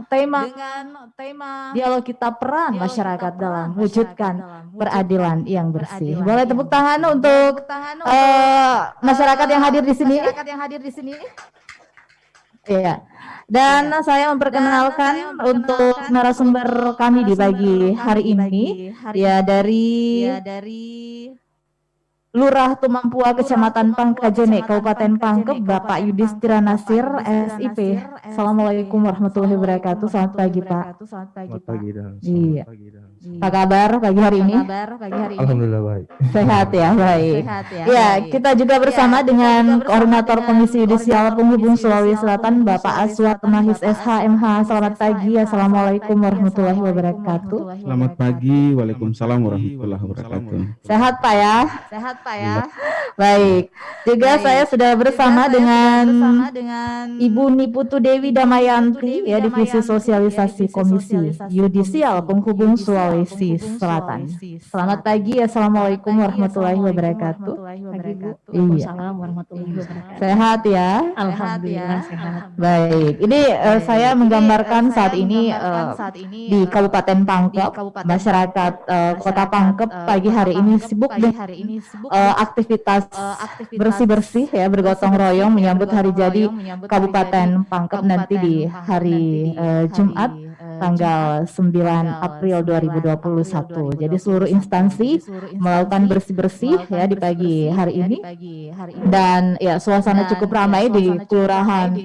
tema dialog kita peran masyarakat dalam mewujudkan peradilan yang bersih. Boleh tepuk tangan untuk masyarakat yang hadir di sini. Iya. Dan saya memperkenalkan untuk narasumber kami di pagi hari ini ya dari Lurah Tumampua Kecamatan Pangkajene Kabupaten Pangkep Bapak Yudhistira Nasir SIP. Assalamualaikum warahmatullahi wabarakatuh. Selamat pagi Pak. Selamat pagi dan Iya. Apa kabar pagi hari ini? Alhamdulillah baik. Sehat ya, baik. Ya, kita juga bersama dengan Koordinator Komisi Yudisial Penghubung Sulawesi Selatan Bapak Aswar Mahis SHMH. Selamat pagi. Assalamualaikum warahmatullahi wabarakatuh. Selamat pagi. Waalaikumsalam warahmatullahi wabarakatuh. Sehat Pak ya? Baik. Juga saya sudah bersama dengan Ibu Niputu Dewi Damayanti ya Divisi Sosialisasi Komisi Yudisial Penghubung Sulawesi Selatan. Selamat pagi. Assalamualaikum warahmatullahi wabarakatuh. Iya. Sehat ya? Alhamdulillah sehat. Baik. Ini saya menggambarkan saat ini di Kabupaten Pangkep, masyarakat Kota Pangkep pagi hari ini sibuk aktivitas bersih-bersih ya, bergotong royong menyambut hari jadi Kabupaten Pangkep nanti di hari Jumat tanggal 9 April 2021. Jadi seluruh instansi melakukan bersih-bersih ya di pagi hari ini. Dan ya suasana cukup ramai di Kelurahan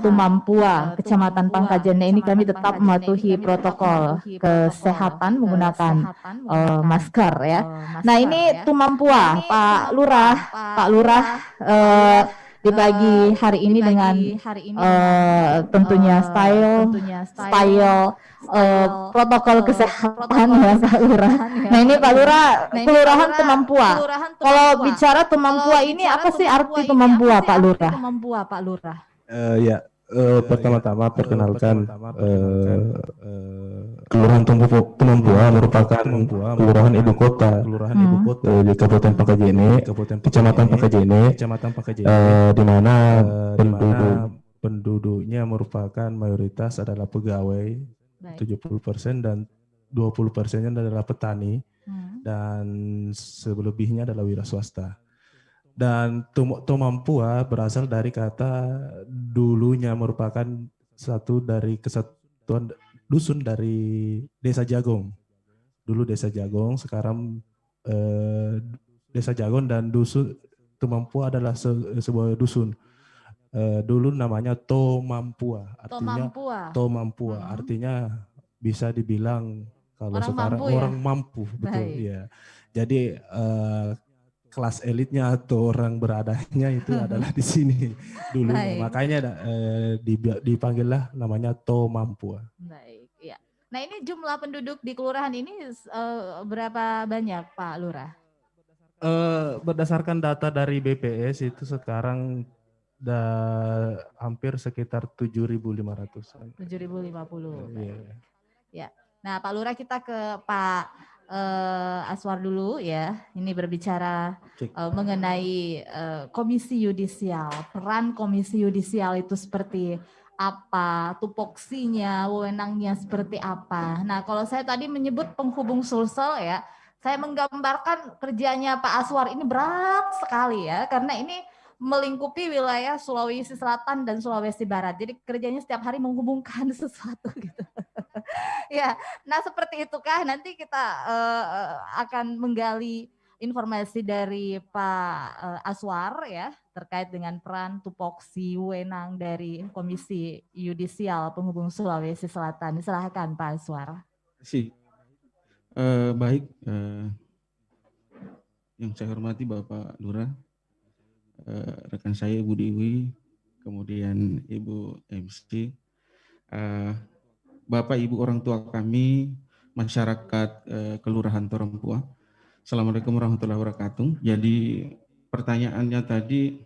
Tumampua, Kecamatan Pangkajene ini kami tetap mematuhi protokol kesehatan menggunakan masker ya. Nah ini Tumampua, Pak Lurah di pagi hari ini dengan tentunya style protokol kesehatan ya Pak Lurah. Nah ini Pak Lurah, Kelurahan Tumampua. Kalau bicara Tumampua ini apa sih arti Tumampua Pak Lurah? Ya, pertama-tama perkenalkan Kelurahan Tumampua merupakan kelurahan ibu kota di Kabupaten Pangkajene, Kecamatan Pangkajene, di mana penduduknya merupakan mayoritas adalah pegawai 70% dan 20%-nya adalah petani dan selebihnya adalah wira swasta. Dan Tumampua berasal dari kata dulunya merupakan satu dari kesatuan dusun dari Desa Jagong. Dulu Desa Jagong, sekarang Desa Jagong dan dusun Tumampua adalah sebuah dusun. Dulu namanya Tomampua, artinya Tomampua, artinya bisa dibilang kalau orang sekarang mampu, orang mampu, betul ya. Jadi kelas elitnya atau orang beradanya itu adalah di sini dulu, makanya dipanggillah namanya Tomampua. Baik, ya. Nah ini jumlah penduduk di kelurahan ini berapa banyak Pak Lurah? Berdasarkan data dari BPS itu sekarang hampir sekitar 7.500. 7.050. Ya. Nah Pak Lurah kita ke Pak Aswar dulu ya. Ini berbicara mengenai komisi yudisial. Peran komisi yudisial itu seperti apa, tupoksinya, wewenangnya seperti apa. Nah kalau saya tadi menyebut penghubung Sulsel ya, saya menggambarkan kerjanya Pak Aswar ini berat sekali ya, karena ini melingkupi wilayah Sulawesi Selatan dan Sulawesi Barat. Jadi kerjanya setiap hari menghubungkan sesuatu gitu. Ya, nah seperti itukah nanti kita akan menggali informasi dari Pak Aswar ya terkait dengan peran tupoksi wewenang dari Komisi Yudisial Penghubung Sulawesi Selatan. Silakan Pak Aswar. Baik, yang saya hormati Bapak Lurah, rekan saya Ibu Dewi, kemudian Ibu MC, Bapak Ibu orang tua kami, masyarakat Kelurahan Tumampua. Assalamualaikum warahmatullahi wabarakatuh. Jadi pertanyaannya tadi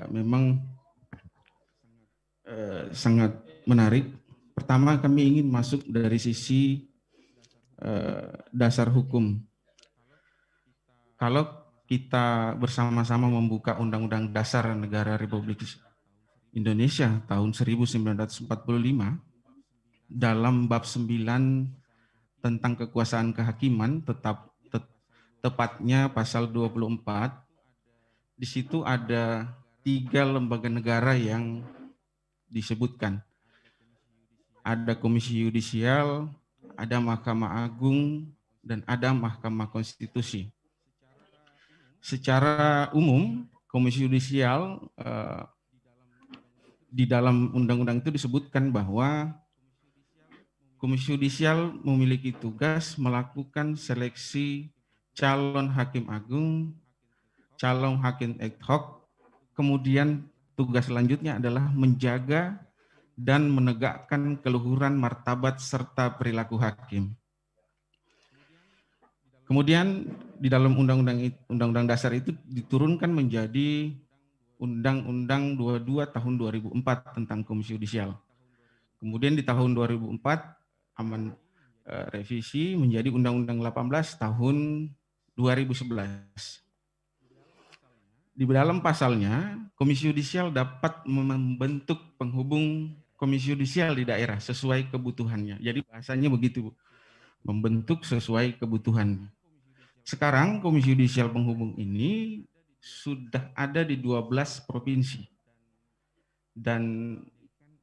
memang sangat menarik. Pertama kami ingin masuk dari sisi dasar hukum. Kalau kita bersama-sama membuka Undang-Undang Dasar Negara Republik Indonesia tahun 1945, dalam bab 9 tentang kekuasaan kehakiman, tepatnya pasal 24, di situ ada 3 lembaga negara yang disebutkan. Ada Komisi Yudisial, ada Mahkamah Agung, dan ada Mahkamah Konstitusi. Secara umum, Komisi Yudisial di dalam undang-undang itu disebutkan bahwa Komisi Yudisial memiliki tugas melakukan seleksi calon hakim agung, calon hakim ad hoc, kemudian tugas selanjutnya adalah menjaga dan menegakkan keluhuran martabat serta perilaku hakim. Kemudian di dalam Undang-Undang Dasar itu diturunkan menjadi Undang-Undang 22 tahun 2004 tentang Komisi Yudisial. Kemudian di tahun 2004 revisi menjadi Undang-Undang 18 tahun 2011. Di dalam pasalnya, Komisi Yudisial dapat membentuk penghubung Komisi Yudisial di daerah sesuai kebutuhannya. Jadi bahasanya begitu, membentuk sesuai kebutuhan. Sekarang Komisi Yudisial penghubung ini sudah ada di 12 provinsi dan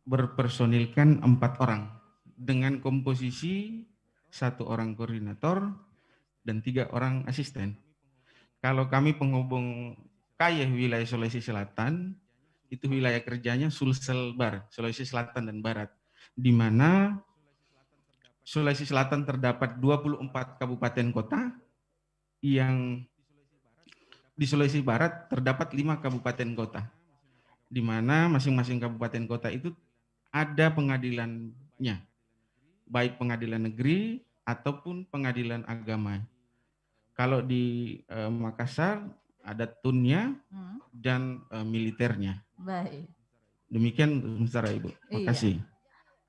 berpersonilkan 4 orang dengan komposisi 1 orang koordinator dan 3 orang asisten. Kalau kami penghubung Kayeh wilayah Sulawesi Selatan, itu wilayah kerjanya Sulselbar, Sulawesi Selatan dan Barat, di mana Sulawesi Selatan terdapat 24 kabupaten kota, yang di Sulawesi Barat terdapat 5 kabupaten kota, di mana masing-masing kabupaten kota itu ada pengadilannya, baik pengadilan negeri ataupun pengadilan agama. Kalau di Makassar ada tunnya dan militernya. Baik. Demikian sementara Ibu. Terima kasih.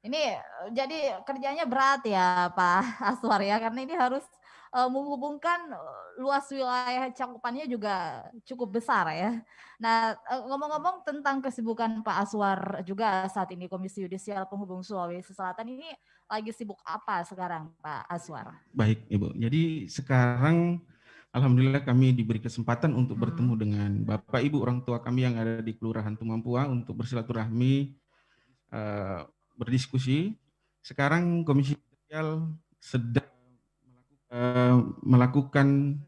Ini jadi kerjanya berat ya Pak Aswar ya, karena ini harus menghubungkan luas wilayah cakupannya juga cukup besar ya. Nah, ngomong-ngomong tentang kesibukan Pak Aswar juga saat ini Komisi Yudisial Penghubung Sulawesi Selatan ini lagi sibuk apa sekarang Pak Aswar? Baik Ibu, jadi sekarang alhamdulillah kami diberi kesempatan untuk bertemu dengan Bapak Ibu orang tua kami yang ada di Kelurahan Tumampua untuk bersilaturahmi, berdiskusi. Sekarang Komisi Yudisial sedang melakukan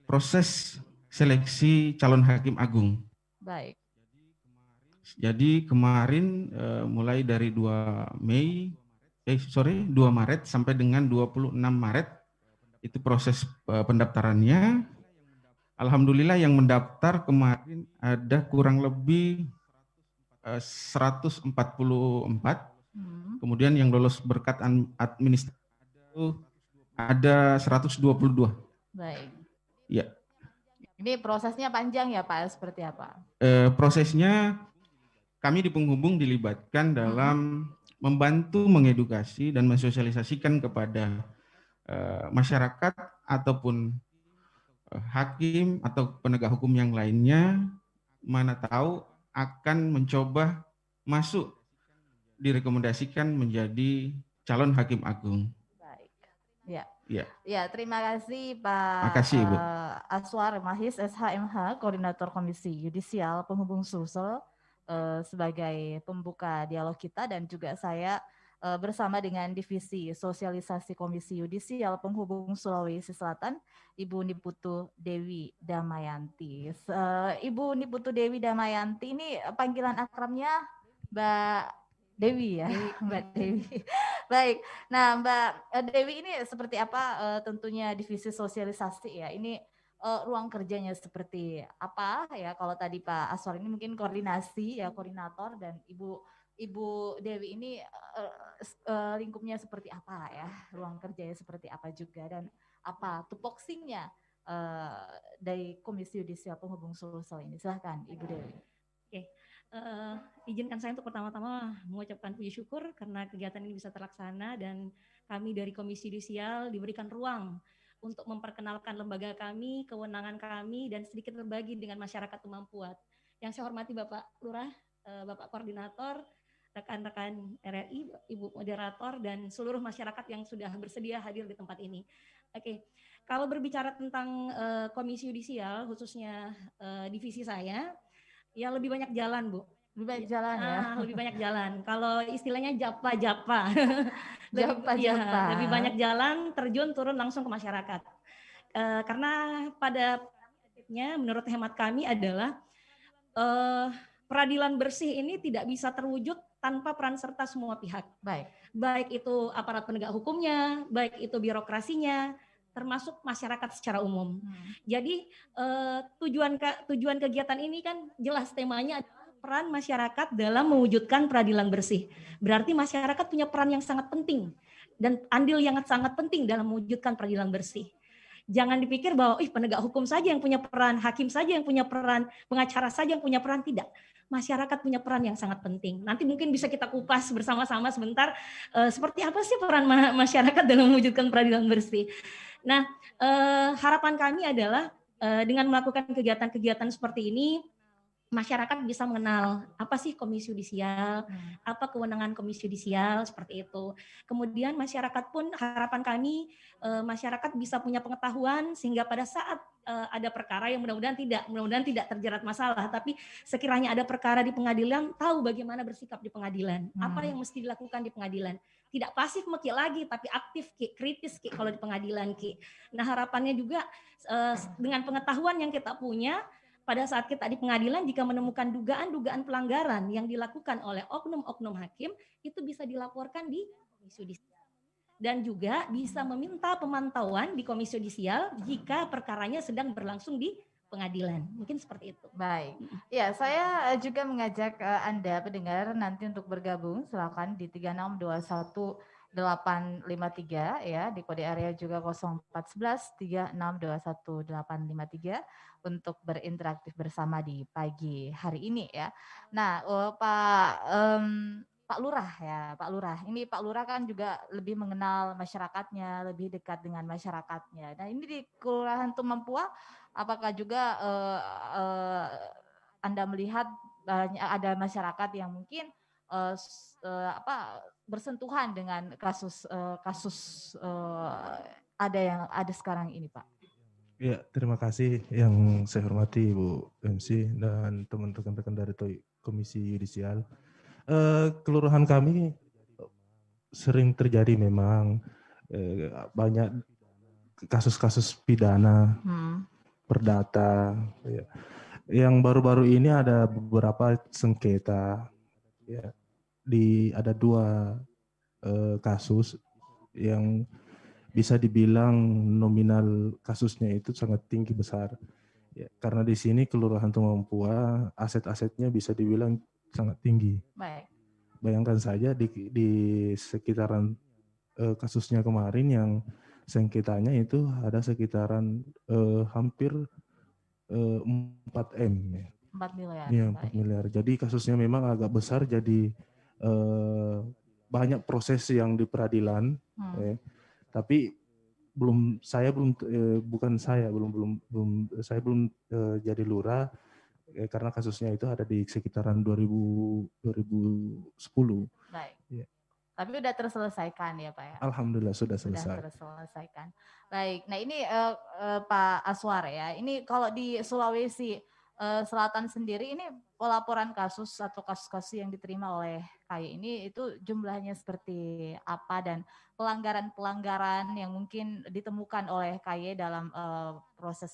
proses seleksi calon hakim agung. Baik. Jadi kemarin mulai dari 2 Maret sampai dengan 26 Maret itu proses pendaftarannya. Alhamdulillah yang mendaftar kemarin ada kurang lebih 144. Kemudian yang lolos berkat administrasi itu ada 122. Baik. Ya. Ini prosesnya panjang ya Pak, seperti apa? Prosesnya kami di penghubung dilibatkan dalam membantu mengedukasi dan mensosialisasikan kepada masyarakat ataupun hakim atau penegak hukum yang lainnya, mana tahu akan mencoba masuk direkomendasikan menjadi calon hakim agung. Baik. Ya. Ya. Ya, terima kasih Pak Makasih, Ibu. Aswar Mahis SHMH, Koordinator Komisi Yudisial Penghubung Sulsel sebagai pembuka dialog kita, dan juga saya bersama dengan Divisi Sosialisasi Komisi Yudisial Penghubung Sulawesi Selatan, Ibu Niputu Dewi Damayanti. Ibu Niputu Dewi Damayanti ini panggilan akrabnya Mbak Dewi ya, Mbak Dewi. Baik, nah Mbak Dewi ini seperti apa tentunya divisi sosialisasi ya, ini ruang kerjanya seperti apa ya, kalau tadi Pak Aswar ini mungkin koordinasi ya, koordinator, dan Ibu Dewi ini lingkupnya seperti apa ya, ruang kerjanya seperti apa juga, dan apa tupoksinya dari Komisi Yudisial Penghubung Sulsel ini. Silahkan Ibu Dewi. Oke. Izinkan saya untuk pertama-tama mengucapkan puji syukur karena kegiatan ini bisa terlaksana dan kami dari Komisi Yudisial diberikan ruang untuk memperkenalkan lembaga kami, kewenangan kami, dan sedikit berbagi dengan masyarakat Tumampuat. Yang saya hormati Bapak Lurah, Bapak Koordinator, rekan-rekan RRI, Ibu Moderator, dan seluruh masyarakat yang sudah bersedia hadir di tempat ini. Oke, kalau berbicara tentang Komisi Yudisial, khususnya divisi saya, ya lebih banyak jalan, Bu. Lebih banyak jalan ya? Lebih banyak jalan. Kalau istilahnya japa-japa. Japa-japa. Lebih banyak jalan, terjun, turun langsung ke masyarakat. Karena pada prinsipnya, menurut hemat kami adalah peradilan bersih ini tidak bisa terwujud tanpa peran serta semua pihak. Baik itu aparat penegak hukumnya, baik itu birokrasinya, termasuk masyarakat secara umum. Jadi tujuan kegiatan ini kan jelas temanya adalah peran masyarakat dalam mewujudkan peradilan bersih. Berarti masyarakat punya peran yang sangat penting dan andil yang sangat penting dalam mewujudkan peradilan bersih. Jangan dipikir bahwa penegak hukum saja yang punya peran, hakim saja yang punya peran, pengacara saja yang punya peran, tidak. Masyarakat punya peran yang sangat penting. Nanti mungkin bisa kita kupas bersama-sama sebentar seperti apa sih peran masyarakat dalam mewujudkan peradilan bersih. Nah, harapan kami adalah dengan melakukan kegiatan-kegiatan seperti ini, masyarakat bisa mengenal apa sih Komisi Yudisial, apa kewenangan Komisi Yudisial, seperti itu. Kemudian masyarakat pun, harapan kami masyarakat bisa punya pengetahuan sehingga pada saat ada perkara yang mudah-mudahan tidak terjerat masalah, tapi sekiranya ada perkara di pengadilan, tahu bagaimana bersikap di pengadilan, apa yang mesti dilakukan di pengadilan. Tidak pasif Ki lagi, tapi aktif Ki, kritis Ki kalau di pengadilan Ki. Nah, harapannya juga dengan pengetahuan yang kita punya, pada saat kita di pengadilan, jika menemukan dugaan-dugaan pelanggaran yang dilakukan oleh oknum-oknum hakim, itu bisa dilaporkan di Komisi Yudisial. Dan juga bisa meminta pemantauan di Komisi Yudisial jika perkaranya sedang berlangsung di pengadilan. Mungkin seperti itu. Baik. Ya, saya juga mengajak Anda pendengar nanti untuk bergabung. Silakan di 3621853 ya, di kode area juga 0411 3621 853 untuk berinteraktif bersama di pagi hari ini ya. Nah, Pak Lurah ya, Pak Lurah. Ini Pak Lurah kan juga lebih mengenal masyarakatnya, lebih dekat dengan masyarakatnya. Nah, ini di Kelurahan Tumempua, apakah juga Anda melihat ada masyarakat yang mungkin bersentuhan dengan kasus ada sekarang ini, Pak? Ya, terima kasih yang saya hormati Ibu MC dan teman-teman rekan dari Komisi Yudisial. Kelurahan kami sering terjadi memang banyak kasus-kasus pidana, perdata. Ya. Yang baru-baru ini ada beberapa sengketa. Ya. Ada 2 kasus yang bisa dibilang nominal kasusnya itu sangat tinggi besar. Ya, karena di sini Kelurahan Tumempua aset-asetnya bisa dibilang sangat tinggi. Baik. Bayangkan saja di sekitaran kasusnya kemarin yang sengketanya itu ada sekitaran hampir 4M. 4 miliar. Iya, 4 miliar. Jadi kasusnya memang agak besar, jadi banyak proses yang di peradilan. Tapi saya belum jadi lurah karena kasusnya itu ada di sekitaran 2010. Baik. Ya. Tapi sudah terselesaikan ya Pak ya? Alhamdulillah sudah selesai. Sudah terselesaikan. Baik, nah ini Pak Aswar ya, ini kalau di Sulawesi Selatan sendiri ini pelaporan kasus atau kasus-kasus yang diterima oleh KAI ini itu jumlahnya seperti apa dan pelanggaran-pelanggaran yang mungkin ditemukan oleh KAI dalam proses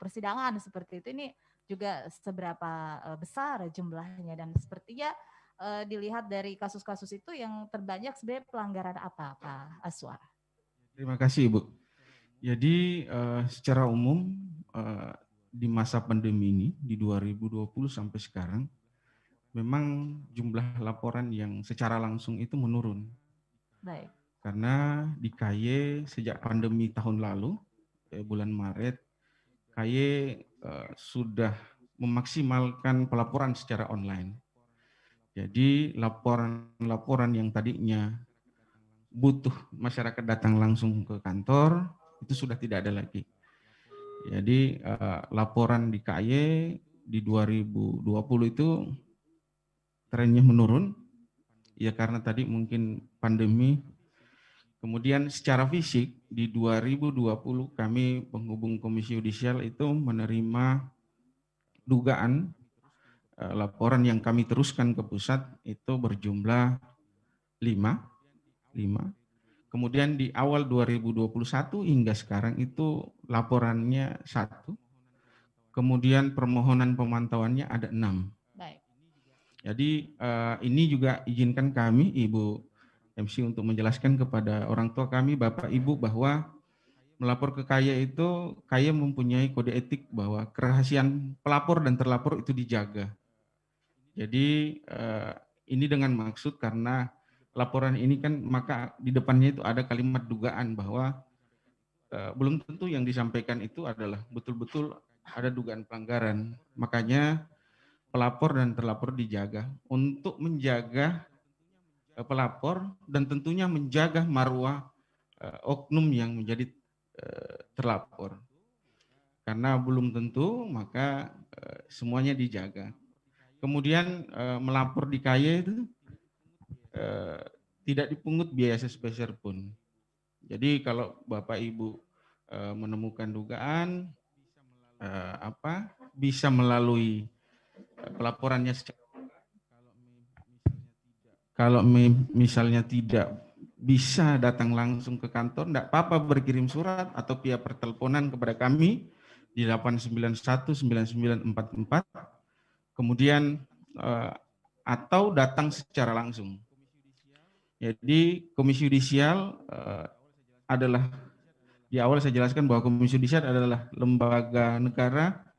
persidangan seperti itu ini juga seberapa besar jumlahnya dan sepertinya dilihat dari kasus-kasus itu yang terbanyak sebenarnya pelanggaran apa Pak Aswar? Terima kasih Ibu. Jadi secara umum di masa pandemi ini di 2020 sampai sekarang memang jumlah laporan yang secara langsung itu menurun. Baik. Karena di KAI sejak pandemi tahun lalu bulan Maret KAI sudah memaksimalkan pelaporan secara online. Jadi laporan-laporan yang tadinya butuh masyarakat datang langsung ke kantor itu sudah tidak ada lagi. Jadi laporan di KAI di 2020 itu trennya menurun Ya karena tadi mungkin pandemi. Kemudian secara fisik di 2020 kami penghubung Komisi Yudisial itu menerima dugaan laporan yang kami teruskan ke pusat itu berjumlah 5. Kemudian di awal 2021 hingga sekarang itu laporannya 1. Kemudian permohonan pemantauannya ada 6. Baik. Jadi ini juga izinkan kami Ibu MC untuk menjelaskan kepada orang tua kami, Bapak Ibu, bahwa melapor ke KAY itu, KAY mempunyai kode etik bahwa kerahasiaan pelapor dan terlapor itu dijaga. Jadi ini dengan maksud karena laporan ini kan maka di depannya itu ada kalimat dugaan bahwa belum tentu yang disampaikan itu adalah betul-betul ada dugaan pelanggaran. Makanya pelapor dan terlapor dijaga untuk menjaga pelapor dan tentunya menjaga marwah oknum yang menjadi terlapor. Karena belum tentu maka semuanya dijaga. Kemudian melapor di KAY itu tidak dipungut biaya sepeser pun. Jadi kalau Bapak Ibu menemukan dugaan bisa melalui pelaporannya secara kalau misalnya tidak bisa datang langsung ke kantor, tidak apa-apa berkirim surat atau via perteleponan kepada kami di 8919944, kemudian atau datang secara langsung. Jadi Komisi Yudisial adalah, di awal saya jelaskan bahwa Komisi Yudisial adalah lembaga negara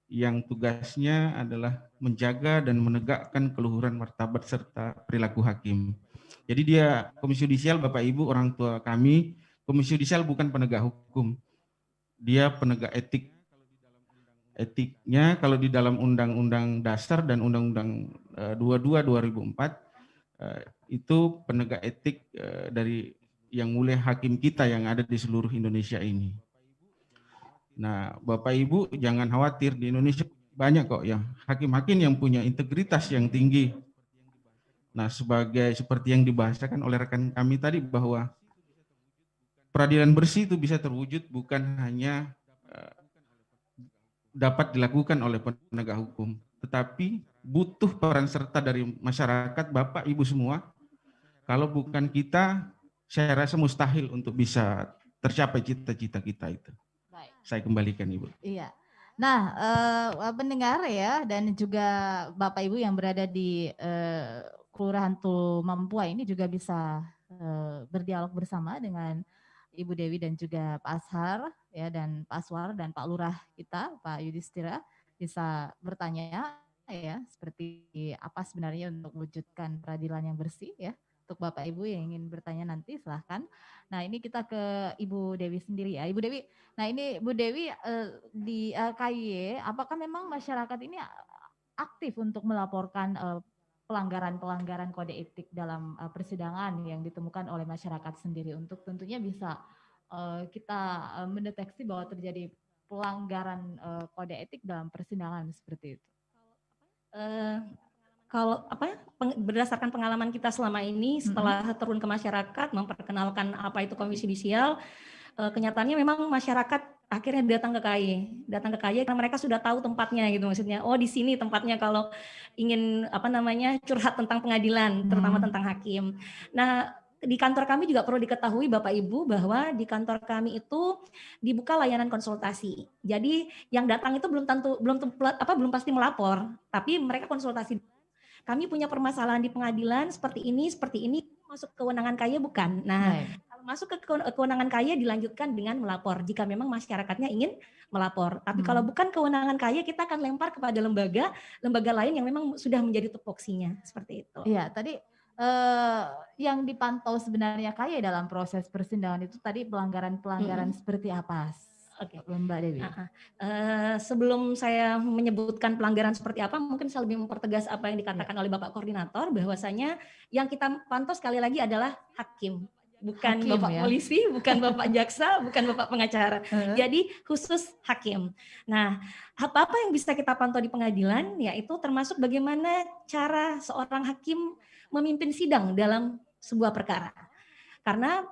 yang tugasnya adalah menjaga dan menegakkan keluhuran martabat serta perilaku hakim. Jadi dia Komisi Yudisial, Bapak Ibu, orang tua kami, Komisi Yudisial bukan penegak hukum. Dia penegak etik. Etiknya kalau di dalam Undang-Undang Dasar dan Undang-Undang 22 2004 itu penegak etik dari yang mulia hakim kita yang ada di seluruh Indonesia ini. Nah, Bapak Ibu jangan khawatir, di Indonesia banyak kok ya hakim-hakim yang punya integritas yang tinggi. Nah, seperti yang dibahasakan oleh rekan kami tadi bahwa peradilan bersih itu bisa terwujud bukan hanya dapat dilakukan oleh penegak hukum, tetapi butuh peran serta dari masyarakat, Bapak Ibu semua. Kalau bukan kita, saya rasa mustahil untuk bisa tercapai cita-cita kita itu. Saya kembalikan Ibu. Iya. Nah, pendengar ya dan juga Bapak Ibu yang berada di Kelurahan Tulumampuai ini juga bisa berdialog bersama dengan Ibu Dewi dan juga Pak Ashar ya dan Pak Aswar dan Pak Lurah kita, Pak Yudhistira, bisa bertanya ya seperti apa sebenarnya untuk mewujudkan peradilan yang bersih ya. Untuk Bapak Ibu yang ingin bertanya nanti silahkan. Nah ini kita ke Ibu Dewi sendiri ya. Ibu Dewi, nah ini Bu Dewi di KAY, apakah memang masyarakat ini aktif untuk melaporkan pelanggaran-pelanggaran kode etik dalam persidangan yang ditemukan oleh masyarakat sendiri untuk tentunya bisa kita mendeteksi bahwa terjadi pelanggaran kode etik dalam persidangan seperti itu? Kalau berdasarkan pengalaman kita selama ini setelah turun ke masyarakat memperkenalkan apa itu Komisi Yudisial, kenyataannya memang masyarakat akhirnya datang ke KAY karena mereka sudah tahu tempatnya gitu, maksudnya oh di sini tempatnya kalau ingin curhat tentang pengadilan terutama tentang hakim. Nah di kantor kami juga perlu diketahui Bapak Ibu bahwa di kantor kami itu dibuka layanan konsultasi. Jadi yang datang itu belum pasti melapor, tapi mereka konsultasi. Kami punya permasalahan di pengadilan seperti ini, masuk kewenangan KAY bukan. Nah, kalau masuk ke kewenangan KAY dilanjutkan dengan melapor jika memang masyarakatnya ingin melapor. Tapi kalau bukan kewenangan KAY kita akan lempar kepada lembaga lain yang memang sudah menjadi tupoksinya seperti itu. Iya, tadi yang dipantau sebenarnya KAY dalam proses persidangan itu tadi pelanggaran-pelanggaran seperti apa? Oke, Mbak Dewi. Sebelum saya menyebutkan pelanggaran seperti apa, mungkin saya lebih mempertegas apa yang dikatakan oleh Bapak Koordinator, bahwasanya yang kita pantau sekali lagi adalah hakim, bukan Bapak polisi, bukan Bapak jaksa, bukan Bapak pengacara. Jadi khusus hakim. Nah, apa-apa yang bisa kita pantau di pengadilan, yaitu termasuk bagaimana cara seorang hakim memimpin sidang dalam sebuah perkara. Karena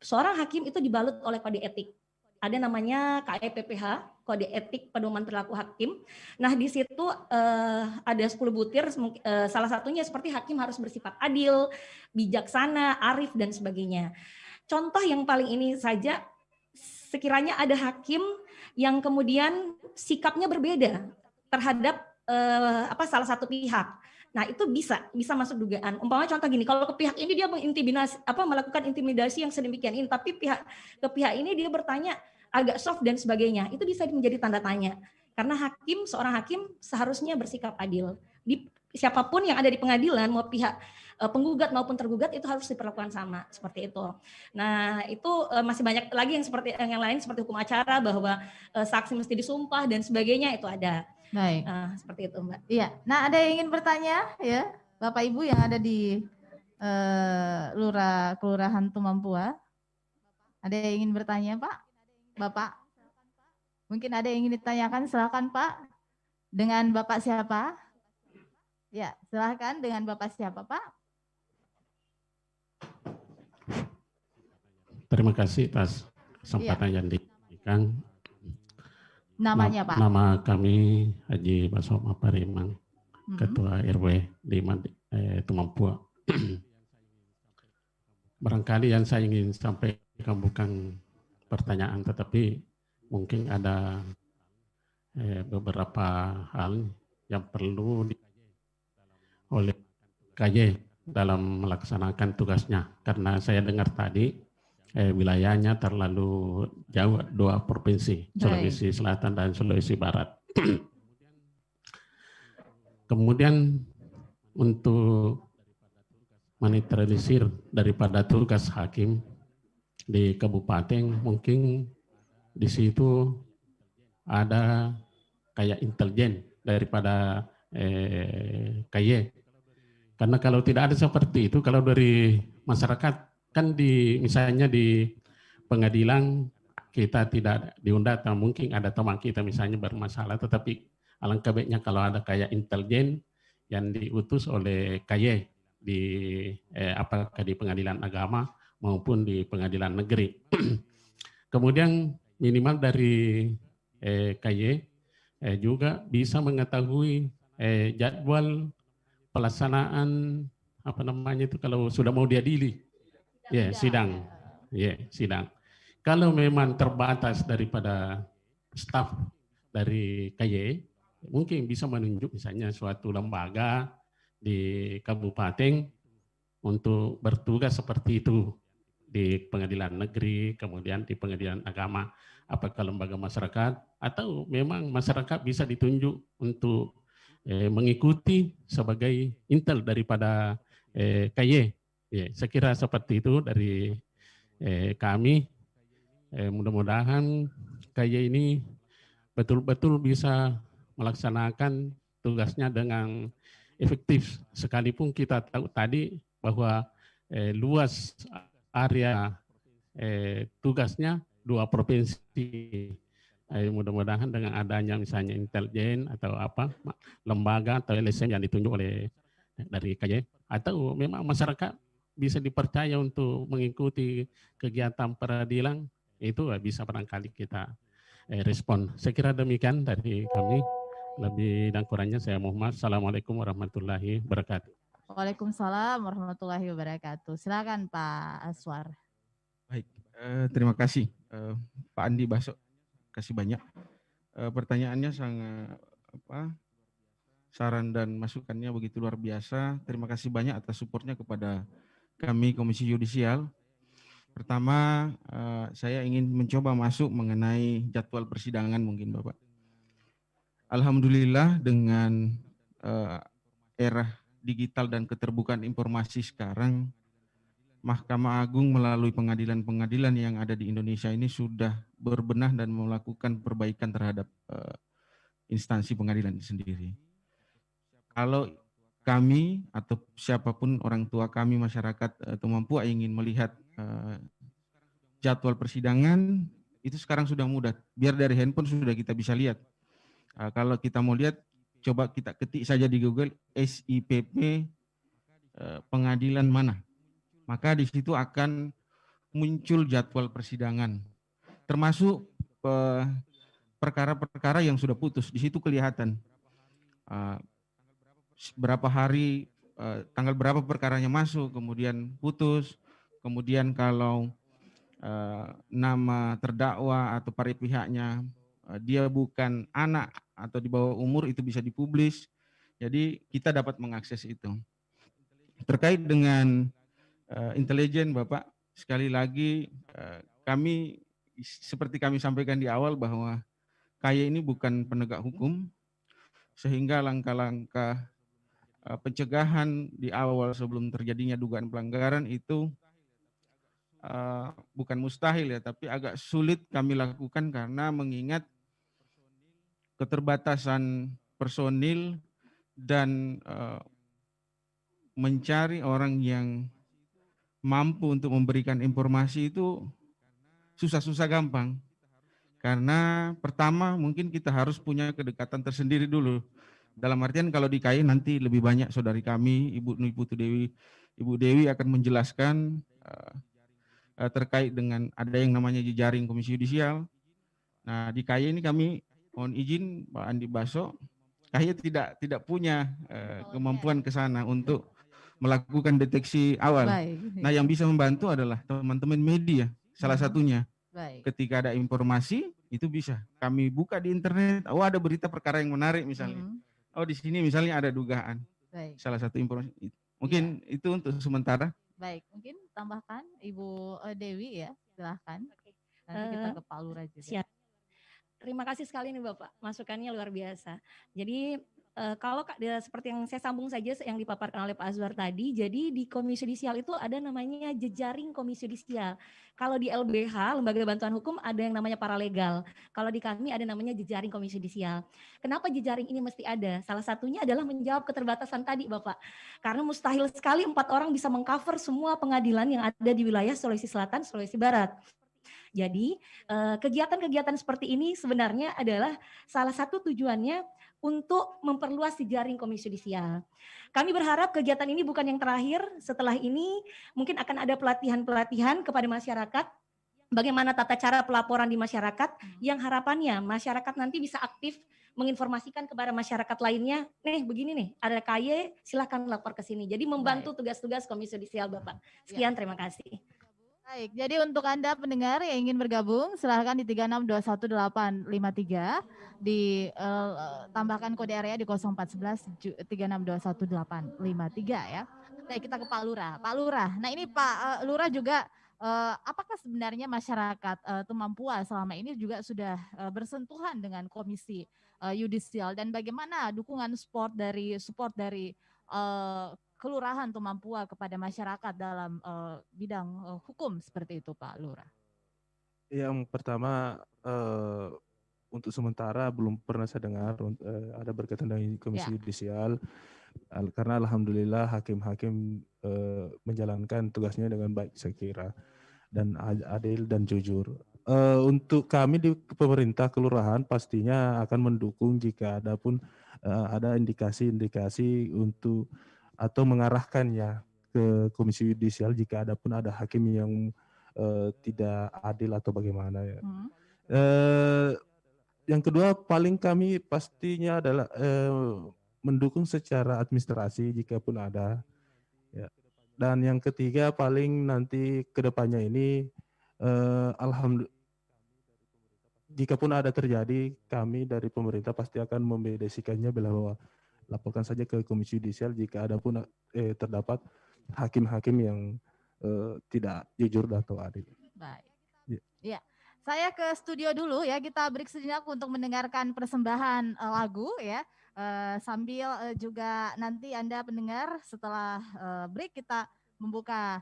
seorang hakim itu dibalut oleh kode etik. Ada namanya KEPPH, Kode Etik Pedoman Perilaku Hakim. Nah, di situ ada 10 butir, salah satunya seperti hakim harus bersifat adil, bijaksana, arif, dan sebagainya. Contoh yang paling ini saja, sekiranya ada hakim yang kemudian sikapnya berbeda terhadap salah satu pihak. Nah, itu bisa masuk dugaan. Umpamanya contoh gini, kalau ke pihak ini dia melakukan intimidasi yang sedemikian ini, tapi ke pihak ini dia bertanya agak soft dan sebagainya. Itu bisa menjadi tanda tanya. Karena seorang hakim seharusnya bersikap adil. Siapapun yang ada di pengadilan, mau pihak penggugat maupun tergugat, itu harus diperlakukan sama, seperti itu. Nah, itu masih banyak lagi yang lain seperti hukum acara, bahwa saksi mesti disumpah dan sebagainya, itu ada. Baik. Seperti itu, Mbak. Iya. Nah, ada yang ingin bertanya ya, Bapak Ibu yang ada di Kelurahan Tumampua? Ada yang ingin bertanya, Pak? Bapak? Mungkin ada yang ingin ditanyakan, silakan Pak. Dengan Bapak siapa? Ya, silakan dengan Bapak siapa, Pak? Terima kasih atas kesempatan yang diberikan. Namanya Pak? Nama kami Haji Basoma Parimang, Ketua RW 5 Tumampua. Barangkali yang saya ingin sampaikan bukan pertanyaan, tetapi mungkin ada beberapa hal yang perlu oleh KY dalam melaksanakan tugasnya. Karena saya dengar tadi wilayahnya terlalu jauh, 2 provinsi, Sulawesi Selatan dan Sulawesi Barat. Kemudian untuk menetralisir daripada tugas hakim di kabupaten, mungkin di situ ada kayak intelijen daripada KY. Karena kalau tidak ada seperti itu, kalau dari masyarakat, kan misalnya di pengadilan kita tidak diundang, atau mungkin ada teman kita misalnya bermasalah, tetapi alangkah baiknya kalau ada kayak intelijen yang diutus oleh KY apakah di pengadilan agama maupun di pengadilan negeri. Kemudian minimal dari KY juga bisa mengetahui jadwal pelaksanaan kalau sudah mau diadili. Sidang. Sidang. Kalau memang terbatas daripada staf dari KY, mungkin bisa menunjuk misalnya suatu lembaga di kabupaten untuk bertugas seperti itu di pengadilan negeri, kemudian di pengadilan agama, apakah lembaga masyarakat, atau memang masyarakat bisa ditunjuk untuk mengikuti sebagai intel daripada KY. Saya kira seperti itu dari kami. Mudah-mudahan KY ini betul-betul bisa melaksanakan tugasnya dengan efektif. Sekalipun kita tahu tadi bahwa luas area tugasnya 2 provinsi. Mudah-mudahan dengan adanya misalnya intelijen atau lembaga atau LSM yang ditunjuk dari KY, atau memang masyarakat bisa dipercaya untuk mengikuti kegiatan peradilan, itu bisa barangkali kita respon. Saya kira demikian dari kami. Lebih dan kurangnya saya Muhammad. Assalamualaikum warahmatullahi wabarakatuh. Waalaikumsalam warahmatullahi wabarakatuh. Silakan Pak Aswar. Baik, terima kasih Pak Andi Baso. Kasih banyak. Pertanyaannya sangat saran dan masukannya begitu luar biasa. Terima kasih banyak atas supportnya kepada kami Komisi Yudisial. Pertama, saya ingin mencoba masuk mengenai jadwal persidangan mungkin Bapak. Alhamdulillah dengan era digital dan keterbukaan informasi sekarang, Mahkamah Agung melalui pengadilan-pengadilan yang ada di Indonesia ini sudah berbenah dan melakukan perbaikan terhadap instansi pengadilan itu sendiri. Kalau kami atau siapapun orang tua kami masyarakat Tumampua ingin melihat jadwal persidangan, itu sekarang sudah mudah. Biar dari handphone sudah kita bisa lihat. Kalau kita mau lihat, coba kita ketik saja di Google SIPP pengadilan mana. Maka di situ akan muncul jadwal persidangan, termasuk perkara-perkara yang sudah putus. Di situ kelihatan berapa hari, tanggal berapa perkaranya masuk, kemudian putus, kemudian kalau nama terdakwa atau para pihaknya dia bukan anak atau di bawah umur, itu bisa dipublis. Jadi kita dapat mengakses itu. Terkait dengan intelijen, Bapak, sekali lagi kami seperti kami sampaikan di awal bahwa KAY ini bukan penegak hukum, sehingga langkah-langkah pencegahan di awal sebelum terjadinya dugaan pelanggaran itu bukan mustahil ya, tapi agak sulit kami lakukan karena mengingat keterbatasan personil dan mencari orang yang mampu untuk memberikan informasi itu susah-susah gampang. Karena pertama mungkin kita harus punya kedekatan tersendiri dulu. Dalam artian kalau di KAY nanti lebih banyak saudari kami, Ibu Nui Putu Dewi, Ibu Dewi akan menjelaskan terkait dengan ada yang namanya jejaring Komisi Yudisial. Nah di KAY ini kami mohon izin Pak Andi Baso, KAY tidak punya kemampuan ke sana untuk melakukan deteksi awal. Nah, yang bisa membantu adalah teman-teman media, salah satunya. Ketika ada informasi, itu bisa kami buka di internet, oh ada berita perkara yang menarik misalnya. Oh di sini misalnya ada dugaan. Salah satu informasi. Mungkin itu untuk sementara. Baik, mungkin tambahkan Ibu Dewi ya, silahkan. Nanti kita ke Pak Lurah juga. Siap. Terima kasih sekali nih Bapak, masukannya luar biasa. Jadi kalau seperti yang saya sambung saja yang dipaparkan oleh Pak Azwar tadi, jadi di Komisi Yudisial itu ada namanya jejaring Komisi Yudisial. Kalau di LBH, Lembaga Bantuan Hukum, ada yang namanya paralegal. Kalau di kami ada namanya jejaring Komisi Yudisial. Kenapa jejaring ini mesti ada? Salah satunya adalah menjawab keterbatasan tadi Bapak. Karena mustahil sekali 4 orang bisa mengcover semua pengadilan yang ada di wilayah Sulawesi Selatan, Sulawesi Barat. Jadi kegiatan-kegiatan seperti ini sebenarnya adalah salah satu tujuannya untuk memperluas jejaring Komisi Yudisial. Kami berharap kegiatan ini bukan yang terakhir. Setelah ini mungkin akan ada pelatihan-pelatihan kepada masyarakat. Bagaimana tata cara pelaporan di masyarakat yang harapannya masyarakat nanti bisa aktif menginformasikan kepada masyarakat lainnya, nih begini nih, ada KAY, silahkan lapor ke sini. Jadi membantu tugas-tugas Komisi Yudisial Bapak. Sekian, terima kasih. Baik, jadi untuk Anda pendengar yang ingin bergabung, silahkan di 3621853, tambahkan kode area di 0411 3621853 ya. Baik, kita ke Pak Lurah. Pak Lurah, nah ini Pak Lurah juga, apakah sebenarnya masyarakat Tumampua selama ini juga sudah bersentuhan dengan Komisi Yudisial, dan bagaimana dukungan support dari Kelurahan Tumampua kepada masyarakat dalam bidang hukum seperti itu Pak Lurah? Yang pertama, untuk sementara belum pernah saya dengar ada berkaitan dengan Komisi Yudisial, karena alhamdulillah hakim-hakim menjalankan tugasnya dengan baik saya kira, dan adil dan jujur. Untuk kami di pemerintah kelurahan pastinya akan mendukung jika ada indikasi-indikasi untuk atau mengarahkannya ke Komisi Yudisial jika ada hakim yang tidak adil atau bagaimana ya. Yang kedua paling kami pastinya adalah mendukung secara administrasi jika pun ada. Ya. Dan yang ketiga paling nanti kedepannya ini alhamdulillah jika pun ada terjadi, kami dari pemerintah pasti akan membedakannya bahwa laporkan saja ke Komisi Yudisial jika ada pun terdapat hakim-hakim yang tidak jujur atau adil. Baik. Ya. Saya ke studio dulu ya, kita break sejenak untuk mendengarkan persembahan lagu ya. Sambil juga nanti Anda pendengar setelah break kita membuka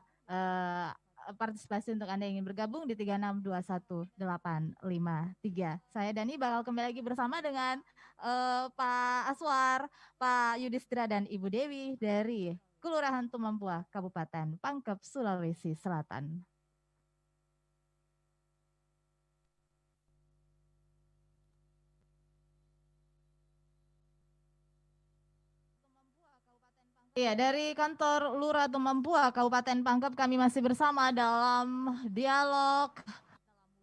partisipasi untuk Anda yang ingin bergabung di 3621853. Saya Dani bakal kembali lagi bersama dengan Pak Aswar, Pak Yudhistira dan Ibu Dewi dari Kelurahan Tumampua, Kabupaten Pangkep, Sulawesi Selatan. Iya, dari kantor Lurah Tumampua, Kabupaten Pangkep, kami masih bersama dalam dialog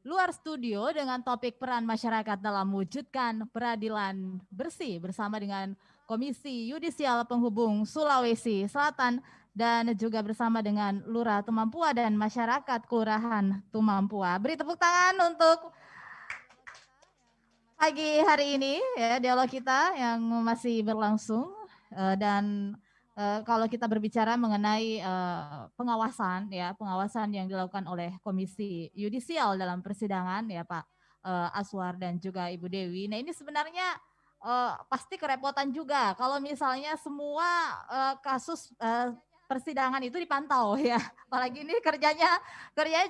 luar studio dengan topik peran masyarakat dalam mewujudkan peradilan bersih bersama dengan Komisi Yudisial Penghubung Sulawesi Selatan dan juga bersama dengan Lurah Tumampua dan masyarakat Kelurahan Tumampua. Beri tepuk tangan untuk pagi hari ini ya dialog kita yang masih berlangsung dan kalau kita berbicara mengenai pengawasan yang dilakukan oleh Komisi Yudisial dalam persidangan ya Pak Aswar dan juga Ibu Dewi. Nah ini sebenarnya pasti kerepotan juga kalau misalnya semua kasus persidangan itu dipantau ya. Apalagi ini kerjanya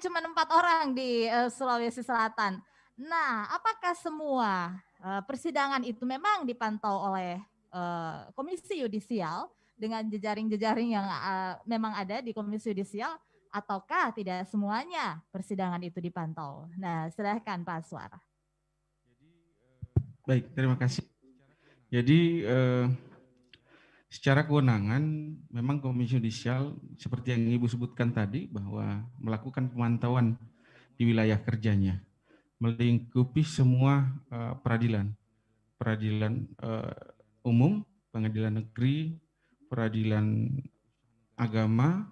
cuma 4 orang di Sulawesi Selatan. Nah, apakah semua persidangan itu memang dipantau oleh Komisi Yudisial dengan jejaring-jejaring yang memang ada di Komisi Yudisial ataukah tidak semuanya persidangan itu dipantau? Nah, silahkan Pak Aswar. Baik, terima kasih. Jadi secara kewenangan memang Komisi Yudisial seperti yang Ibu sebutkan tadi bahwa melakukan pemantauan di wilayah kerjanya, melingkupi semua peradilan umum, pengadilan negeri, peradilan agama,